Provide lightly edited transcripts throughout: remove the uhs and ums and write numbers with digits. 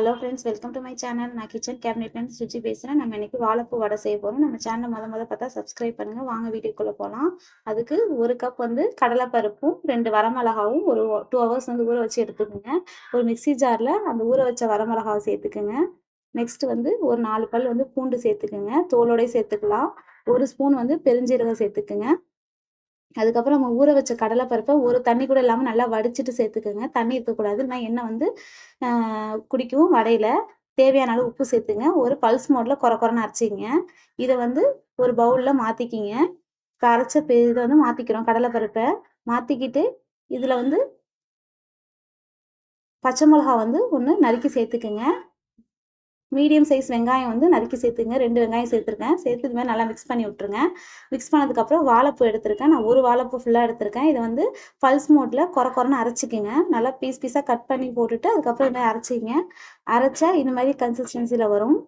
Hello friends, welcome to my channel. நான் kitchen கேபினெட்லேருந்து Suji பேசுகிறேன். நம்ம இன்னைக்கு வாழைப்பூ வடை செய்ய போகிறோம். நம்ம சேனலை முத பார்த்தா சப்ஸ்கிரைப் பண்ணுங்கள். வாங்க வீடியோக்குள்ளே போகலாம். அதுக்கு 1 கப் வந்து கடலைப்பருப்பும் 2 வரமிளகாவும் ஒரு 2 ஹவர்ஸ் வந்து ஊற வச்சு எடுத்துக்கோங்க. ஒரு மிக்ஸி ஜாரில் அந்த ஊற வச்ச வரமிளகாவை சேர்த்துக்குங்க. நெக்ஸ்ட் வந்து ஒரு 4 பல் வந்து பூண்டு சேர்த்துக்குங்க. தோலோடய சேர்த்துக்கலாம். 1 ஸ்பூன் வந்து பெருஞ்சீரகம் சேர்த்துக்குங்க. அதுக்கப்புறம் நம்ம ஊற வச்ச கடலைப்பருப்பை ஒரு தண்ணி கூட இல்லாமல் நல்லா வடிச்சிட்டு சேர்த்துக்குங்க. தண்ணி இருக்கக்கூடாது. இல்லைனா எண்ணெய் வந்து குடிக்கும் வடையில். தேவையான அளவு உப்பு சேர்த்துங்க. ஒரு பல்ஸ் மோடில் கொரன்னு அரைச்சிங்க. இதை வந்து ஒரு பவுலில் மாற்றிக்கிங்க. அரைச்ச இதை வந்து மாற்றிக்கிறோம். கடலைப்பருப்பை மாற்றிக்கிட்டு இதில் வந்து பச்சை மிளகா வந்து 1 நறுக்கி சேர்த்துக்குங்க. மீடியம் சைஸ் வெங்காயம் வந்து நறுக்கி சேர்த்துங்க. 2 வெங்காயம் சேர்த்துருக்கேன். சேர்த்து இது மாதிரி நல்லா மிக்ஸ் பண்ணி விட்ருங்க. மிக்ஸ் பண்ணதுக்கப்புறம் வாழைப்பூ எடுத்திருக்கேன். நான் ஒரு வாழைப்பூ ஃபுல்லாக எடுத்திருக்கேன். இதை வந்து பல்ஸ் மோட்டில் கொரன்னு அரைச்சிக்கிங்க. நல்லா பீஸாக கட் பண்ணி போட்டுட்டு அதுக்கப்புறம் இது மாதிரி அரைச்சிங்க. அரைச்சா இது மாதிரி கன்சிஸ்டன்சியில் வரும்.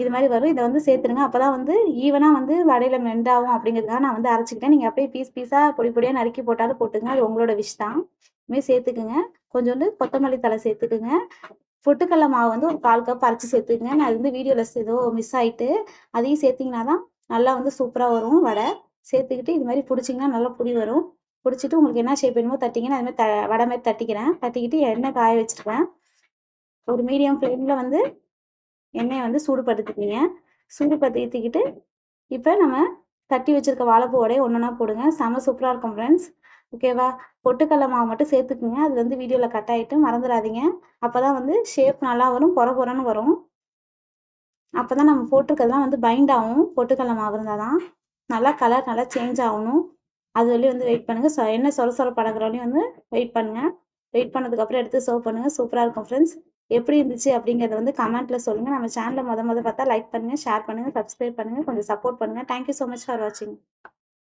இது மாதிரி வரும். இதை வந்து சேர்த்துருங்க. அப்போ தான் வந்து ஈவனாக வந்து வடையில் மெண்டாகும் அப்படிங்கிறதுக்காக நான் வந்து அரைச்சிக்கிட்டேன். நீங்கள் அப்படியே பீஸாக பொடியாக நறுக்கி போட்டாலும் போட்டுங்க. அது உங்களோட விஷ் தான். இதுமாதிரி சேர்த்துக்குங்க. கொஞ்சோண்டு கொத்தமல்லி தழை சேர்த்துக்குங்க. பொட்டுக்கடலை மாவு வந்து ஒரு 1/4 கப் அரைச்சி சேர்த்துக்குங்க. நான் அது வந்து வீடியோவில் ஏதோ மிஸ் ஆகிட்டு அதையும் சேர்த்திங்கன்னா தான் நல்லா வந்து சூப்பராக வரும் வடை. சேர்த்துக்கிட்டு இது மாதிரி பிடிச்சிங்கன்னா நல்லா புடி வரும். பிடிச்சிட்டு உங்களுக்கு என்ன ஷேப் வேணுமோ தட்டிங்கன்னா அது மாதிரி வடை மாதிரி தட்டிக்கிறேன். தட்டிக்கிட்டு எண்ணெய் காய வச்சுருக்கேன். ஒரு மீடியம் ஃப்ளேமில் வந்து எண்ணெயை வந்து சூடுபடுத்திக்கிங்க. சூடுபடுத்திக்கிட்டு இப்போ நம்ம தட்டி வச்சுருக்க வாழைப்பூ வடையை ஒன்றா போடுங்க. செம சூப்பராக இருக்கும் ஃப்ரெண்ட்ஸ். ஓகேவா? பொட்டுக்கடலை மாவு மட்டும் சேர்த்துக்குங்க. அது வந்து வீடியோவில் கட் ஆகிட்டு மறந்துடாதீங்க. அப்போ தான் வந்து ஷேப் நல்லா வரும். பொறன்னு வரும். அப்போ தான் நம்ம போட்டிருக்கிறதுலாம் வந்து பைண்ட் ஆகும். பொட்டுக்கடலை மாவு இருந்தால் தான் நல்லா கலர் நல்லா சேஞ்ச் ஆகணும். அது வரையும் வந்து வெயிட் பண்ணுங்கள். எண்ணெய் சொர படக்கிற வரையும் வந்து வெயிட் பண்ணுங்கள். வெயிட் பண்ணதுக்கப்புறம் எடுத்து சர்வ் பண்ணுங்கள். சூப்பராக இருக்கும் ஃப்ரெண்ட்ஸ். எப்படி இருந்துச்சு அப்படிங்கிறத வந்து கமெண்ட்டில் சொல்லுங்கள். நம்ம சேனலை பார்த்தா லைக் பண்ணுங்கள், ஷேர் பண்ணுங்கள், சப்ஸ்கிரைப் பண்ணுங்கள், கொஞ்சம் சப்போர்ட் பண்ணுங்கள். தேங்க்யூ ஸோ மச் ஃபார் வாட்சிங்.